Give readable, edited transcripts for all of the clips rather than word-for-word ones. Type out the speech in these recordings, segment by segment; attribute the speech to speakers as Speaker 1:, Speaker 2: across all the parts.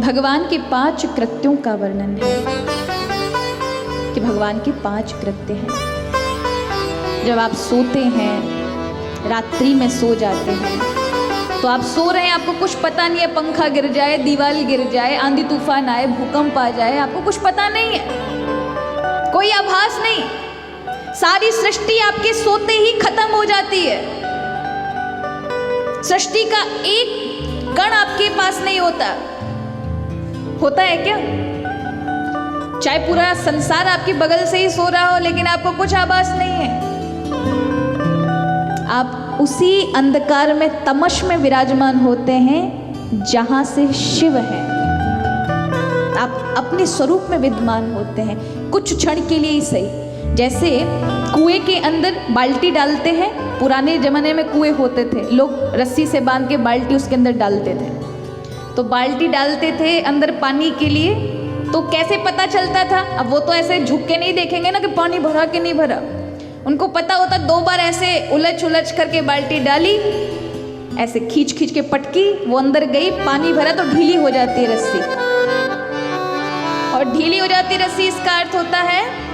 Speaker 1: भगवान के 5 कृत्यों का वर्णन है कि भगवान के 5 कृत्य हैं। जब आप सोते हैं, रात्रि में सो जाते हैं, तो आप सो रहे हैं, आपको कुछ पता नहीं है, पंखा गिर जाए, दीवार गिर जाए, आंधी तूफान आए, भूकंप आ जाए, आपको कुछ पता नहीं है, कोई आभास नहीं। सारी सृष्टि आपके सोते ही खत्म हो जाती है। सृष्टि का एक कण आपके पास नहीं होता है क्या? चाहे पूरा संसार आपके बगल से ही सो रहा हो, लेकिन आपको कुछ आभास नहीं है। आप उसी अंधकार में, तमश में विराजमान होते हैं जहां से शिव है। आप अपने स्वरूप में विद्यमान होते हैं, कुछ क्षण के लिए ही सही। जैसे कुएं के अंदर बाल्टी डालते हैं, पुराने जमाने में कुएं होते थे, लोग रस्सी से बांध के बाल्टी उसके अंदर डालते थे। तो बाल्टी डालते थे अंदर पानी के लिए, तो कैसे पता चलता था? अब वो तो ऐसे झुक के नहीं देखेंगे ना कि पानी भरा कि नहीं भरा। उनको पता होता 2 बार ऐसे उलझ करके बाल्टी डाली, ऐसे खींच के पटकी, वो अंदर गई, पानी भरा तो ढीली हो जाती है रस्सी। और ढीली हो जाती रस्सी, इसका अर्थ होता है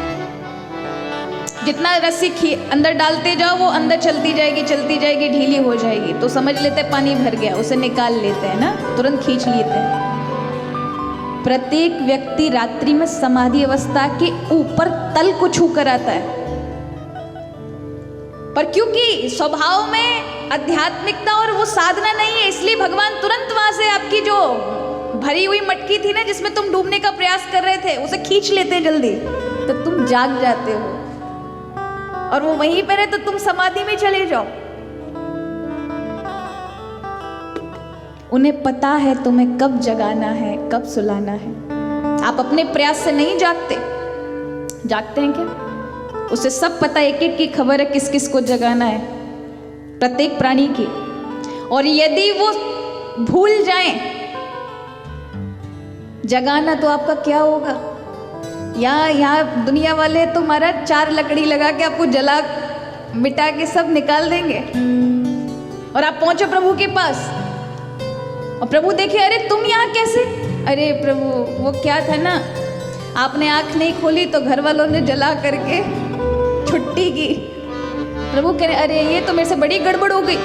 Speaker 1: जितना रस्सी अंदर डालते जाओ वो अंदर चलती जाएगी, ढीली हो जाएगी। तो समझ लेते हैं पानी भर गया, उसे निकाल लेते हैं ना, तुरंत खींच लेते हैं। प्रत्येक व्यक्ति रात्रि में समाधि अवस्था के ऊपर तल को छू कर आता है, पर क्योंकि स्वभाव में आध्यात्मिकता और वो साधना नहीं है, इसलिए भगवान तुरंत वहां से आपकी जो भरी हुई मटकी थी ना, जिसमें तुम डूबने का प्रयास कर रहे थे, उसे खींच लेते हैं जल्दी, तो तुम जाग जाते हो। और वो वहीं पर है तो तुम समाधि में चले जाओ। उन्हें पता है तुम्हें कब जगाना है, कब सुलाना है। आप अपने प्रयास से नहीं जागते हैं क्या? उसे सब पता, एक की खबर है किस किस को जगाना है, प्रत्येक प्राणी की। और यदि वो भूल जाएं जगाना, तो आपका क्या होगा? यहाँ दुनिया वाले तुम्हारा 4 लकड़ी लगा के आपको जला मिटा के सब निकाल देंगे। और आप पहुंचे प्रभु के पास, और प्रभु देखे, अरे तुम यहाँ कैसे? अरे प्रभु, वो क्या था ना, आपने आंख नहीं खोली तो घर वालों ने जला करके छुट्टी की। प्रभु कह रहे, अरे ये तो मेरे से बड़ी गड़बड़ हो गई,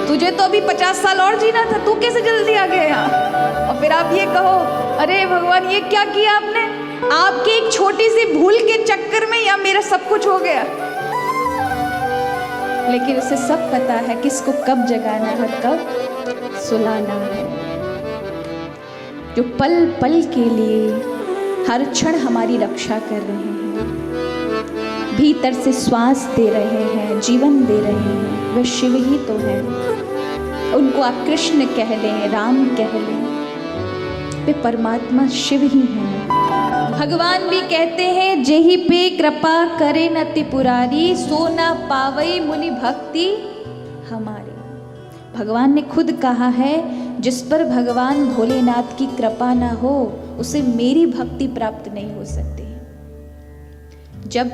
Speaker 1: तुझे तो अभी 50 साल और जीना था, तू कैसे जल्दी आ गया यहाँ? और फिर आप ये कहो, अरे भगवान ये क्या किया आपने? आपकी एक छोटी सी भूल के चक्कर में या मेरा सब कुछ हो गया। लेकिन उसे सब पता है किसको कब जगाना है, कब सुलाना है। जो पल पल के लिए हर क्षण हमारी रक्षा कर रहे हैं, भीतर से श्वास दे रहे हैं, जीवन दे रहे हैं, वे शिव ही तो है। उनको आप कृष्ण कह लें, राम कह लें, वे परमात्मा शिव ही हैं। भगवान भी कहते हैं, जेहि पे कृपा करे नति पुरारी, सो ना पावई मुनि भक्ति हमारी। भगवान ने खुद कहा है, जिस पर भगवान भोलेनाथ की कृपा ना हो, उसे मेरी भक्ति प्राप्त नहीं हो सकती। जब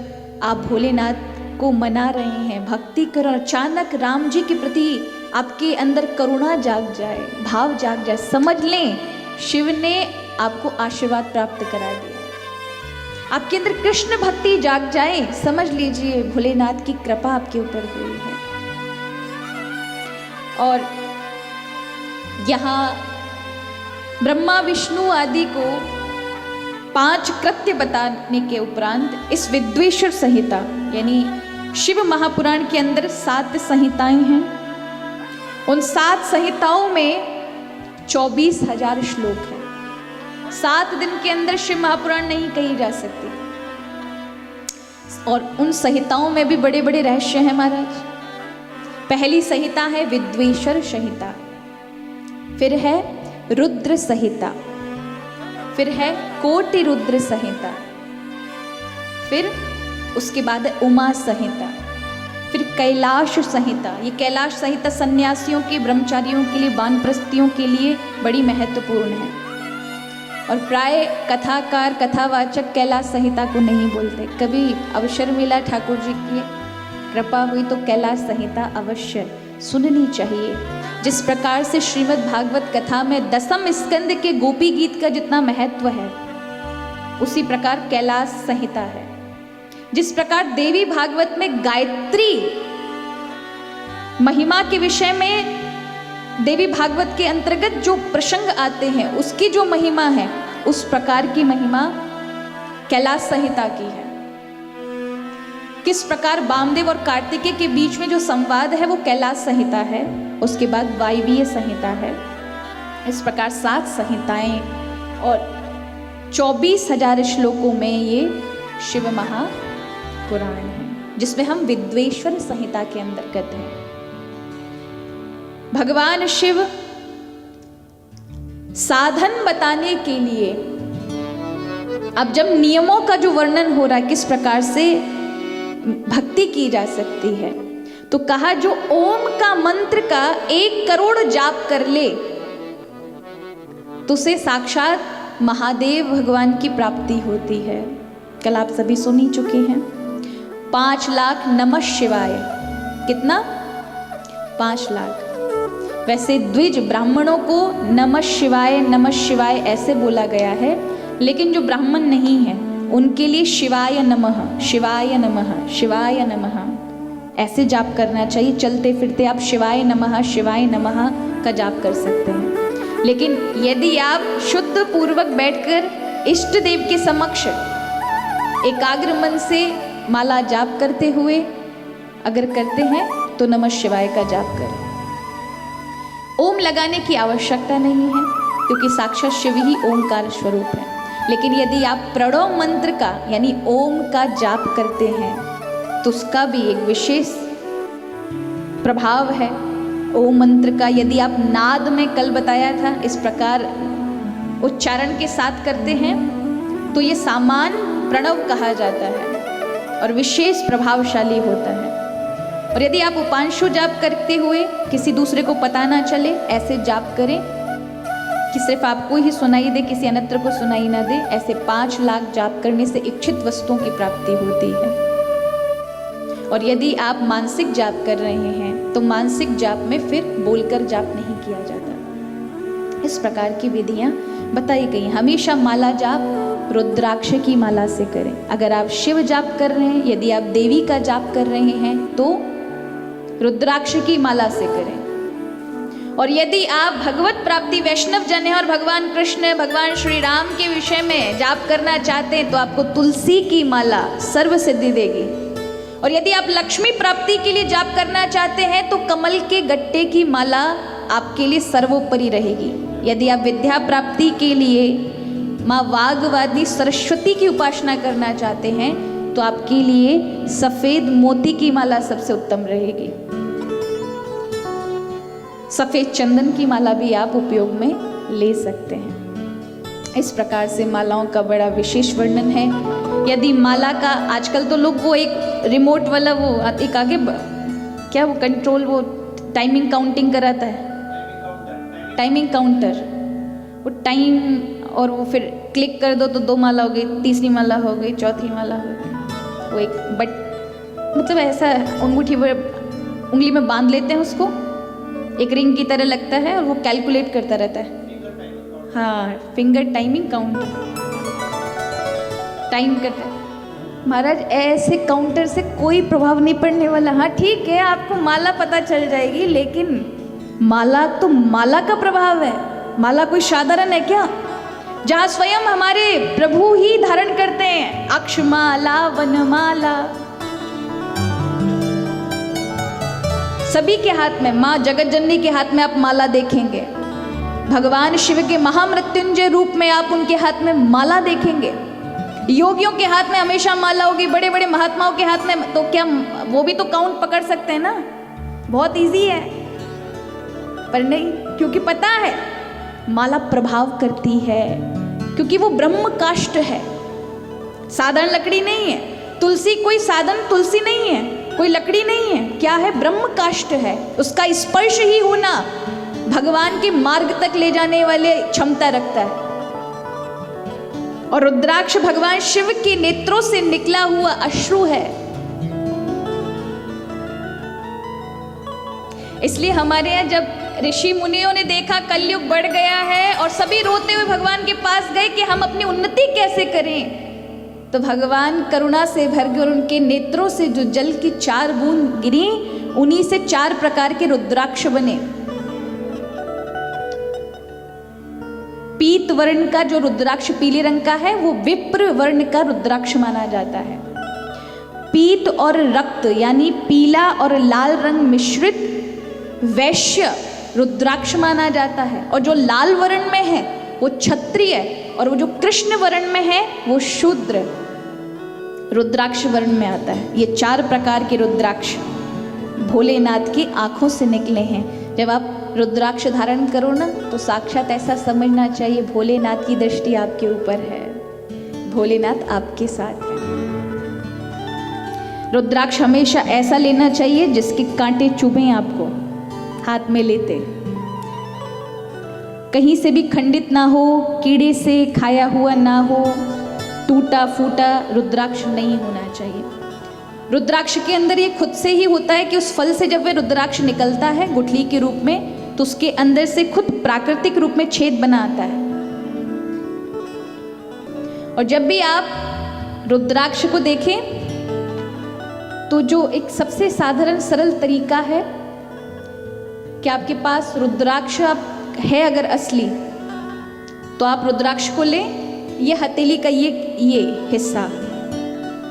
Speaker 1: आप भोलेनाथ को मना रहे हैं, भक्ति करो, अचानक राम जी के प्रति आपके अंदर करुणा जाग जाए, भाव जाग जाए, समझ लें शिव ने आपको आशीर्वाद प्राप्त करा दिया। आपके अंदर कृष्ण भक्ति जाग जाए, समझ लीजिए भोलेनाथ की कृपा आपके ऊपर हुई है। और यहाँ ब्रह्मा विष्णु आदि को 5 कृत्य बताने के उपरांत इस विद्वेश्वर संहिता यानी शिव महापुराण के अंदर 7 संहिताएं हैं। उन 7 संहिताओं में 24,000 श्लोक हैं। 7 दिन के अंदर शिव महापुराण नहीं कही जा सकती। और उन संहिताओं में भी बड़े बड़े रहस्य हैं महाराज। पहली संहिता है विद्वेश्वर संहिता, फिर है रुद्र संहिता, फिर है कोटि रुद्र संहिता, फिर उसके बाद है उमा संहिता, फिर कैलाश संहिता। ये कैलाश संहिता सन्यासियों के, ब्रह्मचारियों के लिए, वानप्रस्थियों के लिए बड़ी महत्वपूर्ण है। और प्राय कथाकार, कथावाचक कैलाश संहिता को नहीं बोलते। कभी अवसर मिला, ठाकुर जी की कृपा हुई तो कैलाश संहिता अवश्य सुननी चाहिए। जिस प्रकार से श्रीमद् भागवत कथा में दसम स्कंद के गोपी गीत का जितना महत्व है, उसी प्रकार कैलाश संहिता है। जिस प्रकार देवी भागवत में गायत्री महिमा के विषय में देवी भागवत के अंतर्गत जो प्रसंग आते हैं उसकी जो महिमा है, उस प्रकार की महिमा कैलाश संहिता की है। किस प्रकार वामदेव और कार्तिकेय के बीच में जो संवाद है वो कैलाश संहिता है। उसके बाद वायवीय संहिता है। इस प्रकार 7 संहिताएं और 24,000 श्लोकों में ये शिव महापुराण है, जिसमें हम विद्वेश्वर संहिता के अंतर्गत हैं। भगवान शिव साधन बताने के लिए, अब जब नियमों का जो वर्णन हो रहा है किस प्रकार से भक्ति की जा सकती है, तो कहा जो ओम का मंत्र का 1 करोड़ जाप कर ले तो उसे साक्षात महादेव भगवान की प्राप्ति होती है। कल आप सभी सुन ही चुके हैं। 5 लाख नमः शिवाय, कितना? 5 लाख। वैसे द्विज ब्राह्मणों को नमः शिवाय ऐसे बोला गया है, लेकिन जो ब्राह्मण नहीं है उनके लिए शिवाय नमः शिवाय नमः शिवाय नमः ऐसे जाप करना चाहिए। चलते फिरते आप शिवाय नमः का जाप कर सकते हैं। लेकिन यदि आप शुद्ध पूर्वक बैठकर इष्ट देव के समक्ष एकाग्र मन से माला जाप करते हुए अगर करते हैं तो नमः शिवाय का जाप करें। ओम लगाने की आवश्यकता नहीं है, क्योंकि साक्षात शिव ही ओमकार स्वरूप है। लेकिन यदि आप प्रणव मंत्र का यानी ओम का जाप करते हैं तो उसका भी एक विशेष प्रभाव है। ओम मंत्र का यदि आप नाद में, कल बताया था, इस प्रकार उच्चारण के साथ करते हैं तो ये सामान प्रणव कहा जाता है और विशेष प्रभावशाली होता है। और यदि आप उपांशु जाप करते हुए किसी दूसरे को पता ना चले, ऐसे जाप करें कि सिर्फ आपको ही सुनाई दे, किसी अन्यत्र को सुनाई ना दे, ऐसे 5 लाख जाप करने से इच्छित वस्तुओं की प्राप्ति होती है। और यदि आप मानसिक जाप कर रहे हैं तो मानसिक जाप में फिर बोलकर जाप नहीं किया जाता। इस प्रकार की विधियां बताई गई। हमेशा माला जाप रुद्राक्ष की माला से करें। अगर आप शिव जाप कर रहे हैं, यदि आप देवी का जाप कर रहे हैं तो रुद्राक्ष की माला से करें। और यदि आप भगवत प्राप्ति वैष्णव जन हैं और भगवान कृष्ण, भगवान श्री राम के विषय में जाप करना चाहते हैं तो आपको तुलसी की माला सर्व सिद्धि देगी। और यदि आप लक्ष्मी प्राप्ति के लिए जाप करना चाहते हैं तो कमल के गट्टे की माला आपके लिए सर्वोपरि रहेगी। यदि आप विद्या प्राप्ति के लिए माँ वाग्वादी सरस्वती की उपासना करना चाहते हैं तो आपके लिए सफेद मोती की माला सबसे उत्तम रहेगी। सफेद चंदन की माला भी आप उपयोग में ले सकते हैं। इस प्रकार से मालाओं का बड़ा विशेष वर्णन है। यदि माला का आजकल तो लोग वो एक रिमोट वाला वो एक आगे क्या वो कंट्रोल, वो टाइमिंग काउंटिंग कराता है, टाइमिंग काउंटर, वो टाइम, और वो फिर क्लिक कर दो तो 2 माला हो गई, तीसरी माला हो गई, चौथी माला हो गई। वो एक बट मतलब ऐसा अंगूठी उंगली में बांध लेते हैं उसको, एक रिंग की तरह लगता है और वो कैलकुलेट करता रहता है। हाँ, फिंगर टाइमिंग काउंटर, टाइम करता है। महाराज ऐसे काउंटर से कोई प्रभाव नहीं पड़ने वाला। हाँ ठीक है, आपको माला पता चल जाएगी, लेकिन माला तो माला का प्रभाव है। माला कोई साधारण है क्या? जहाँ स्वयं हमारे प्रभु ही धारण करते हैं अक्षमाला, वनमाला, सभी के हाथ में, माँ जगत जननी के हाथ में आप माला देखेंगे, भगवान शिव के महामृत्युंजय रूप में आप उनके हाथ में माला देखेंगे, योगियों के हाथ में हमेशा माला होगी, बड़े बड़े महात्माओं के हाथ में। तो क्या वो भी तो काउंट पकड़ सकते हैं ना? बहुत इजी है, पर नहीं, क्योंकि पता है माला प्रभाव करती है, क्योंकि वो ब्रह्म काष्ठ है, साधारण लकड़ी नहीं है। तुलसी कोई साधारण तुलसी नहीं है, कोई लकड़ी नहीं है, क्या है? ब्रह्म काष्ठ है। उसका स्पर्श ही होना भगवान के मार्ग तक ले जाने वाले क्षमता रखता है। और रुद्राक्ष भगवान शिव के नेत्रों से निकला हुआ अश्रु है। इसलिए हमारे यहाँ जब ऋषि मुनियों ने देखा कलयुग बढ़ गया है और सभी रोते हुए भगवान के पास गए कि हम अपनी उन्नति कैसे करें। तो भगवान करुणा से भर गए और उनके नेत्रों से जो जल की 4 बूंद गिरी, उन्हीं से 4 प्रकार के रुद्राक्ष बने। पीत वर्ण का जो रुद्राक्ष पीले रंग का है वो विप्र वर्ण का रुद्राक्ष माना जाता है। पीत और रक्त यानी पीला और लाल रंग मिश्रित वैश्य रुद्राक्ष माना जाता है। और जो लाल वर्ण में है वो क्षत्रिय और वो जो कृष्ण वर्ण में है वो शूद्र रुद्राक्ष वर्ण में आता है। ये 4 प्रकार के रुद्राक्ष भोलेनाथ की आंखों से निकले हैं। जब आप रुद्राक्ष धारण करो ना तो साक्षात ऐसा समझना चाहिए भोलेनाथ की दृष्टि आपके ऊपर है, भोलेनाथ आपके साथ है। रुद्राक्ष हमेशा ऐसा लेना चाहिए जिसके कांटे चुभें आपको हाथ में लेते, कहीं से भी खंडित ना हो, कीड़े से खाया हुआ ना हो, टूटा फूटा रुद्राक्ष नहीं होना चाहिए। रुद्राक्ष के अंदर ये खुद से ही होता है कि उस फल से जब वह रुद्राक्ष निकलता है गुठली के रूप में तो उसके अंदर से खुद प्राकृतिक रूप में छेद बना आता है। और जब भी आप रुद्राक्ष को देखें तो जो एक सबसे साधारण सरल तरीका है कि आपके पास रुद्राक्ष है अगर असली तो आप रुद्राक्ष को लें, ये हथेली का ये हिस्सा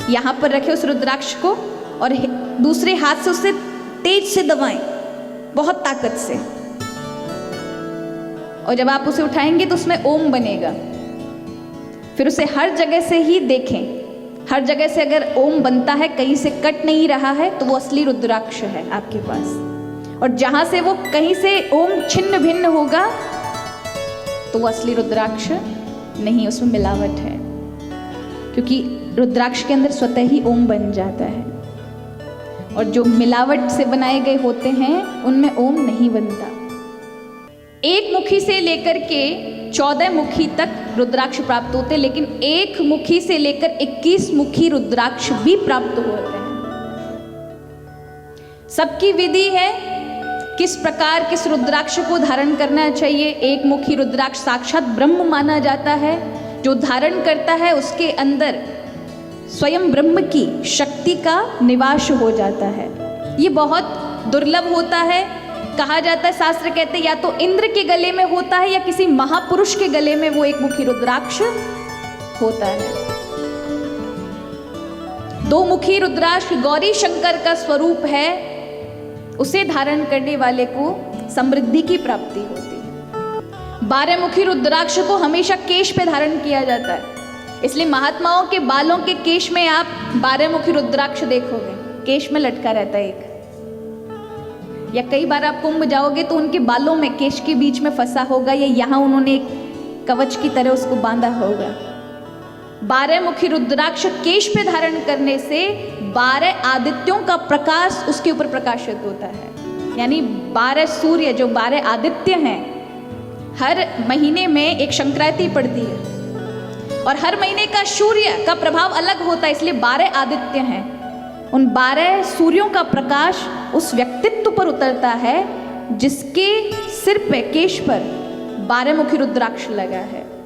Speaker 1: यहाँ पर रखें उस रुद्राक्ष को और दूसरे हाथ से उसे तेज से दबाएं, बहुत ताकत से। और जब आप उसे उठाएंगे तो उसमें ओम बनेगा। फिर उसे हर जगह से ही देखें, हर जगह से अगर ओम बनता है, कहीं से कट नहीं रहा है तो वो असली रुद्राक्ष है आपके पास। और जहां से वो कहीं से ओम छिन्न भिन्न होगा तो वो असली रुद्राक्ष नहीं, उसमें मिलावट है, क्योंकि रुद्राक्ष के अंदर स्वतः ही ओम बन जाता है। और जो मिलावट से बनाए गए होते हैं उनमें ओम नहीं बनता। 1 मुखी से लेकर के 14 मुखी तक रुद्राक्ष प्राप्त होते हैं, लेकिन 1 मुखी से लेकर 21 मुखी रुद्राक्ष भी प्राप्त होते हैं। सबकी विधि है किस प्रकार किस रुद्राक्ष को धारण करना चाहिए। 1 मुखी रुद्राक्ष साक्षात ब्रह्म माना जाता है, जो धारण करता है उसके अंदर स्वयं ब्रह्म की शक्ति का निवास हो जाता है। ये बहुत दुर्लभ होता है। कहा जाता है, शास्त्र कहते हैं या तो इंद्र के गले में होता है या किसी महापुरुष के गले में वो 1 मुखी रुद्राक्ष होता है। 2 मुखी रुद्राक्ष गौरी शंकर का स्वरूप है, उसे धारण करने वाले को समृद्धि की प्राप्ति होती है। 12 मुखी रुद्राक्ष को हमेशा केश पे धारण किया जाता है, इसलिए महात्माओं के बालों के केश में आप 12 मुखी रुद्राक्ष देखोगे, केश में लटका रहता है एक। या कई बार आप कुंभ जाओगे तो उनके बालों में केश के बीच में फंसा होगा, या यहाँ उन्होंने एक कवच की तरह उसको बांधा होगा। 12 मुखी रुद्राक्ष केश पे धारण करने से 12 आदित्यों का प्रकाश उसके ऊपर प्रकाशित होता है। यानी 12 सूर्य, जो 12 आदित्य हैं, हर महीने में एक संक्रांति पड़ती है और हर महीने का सूर्य का प्रभाव अलग होता है, इसलिए 12 आदित्य हैं। उन 12 सूर्यों का प्रकाश उस व्यक्तित्व पर उतरता है जिसके सिर पे, केश पर 12 मुखी रुद्राक्ष लगा है।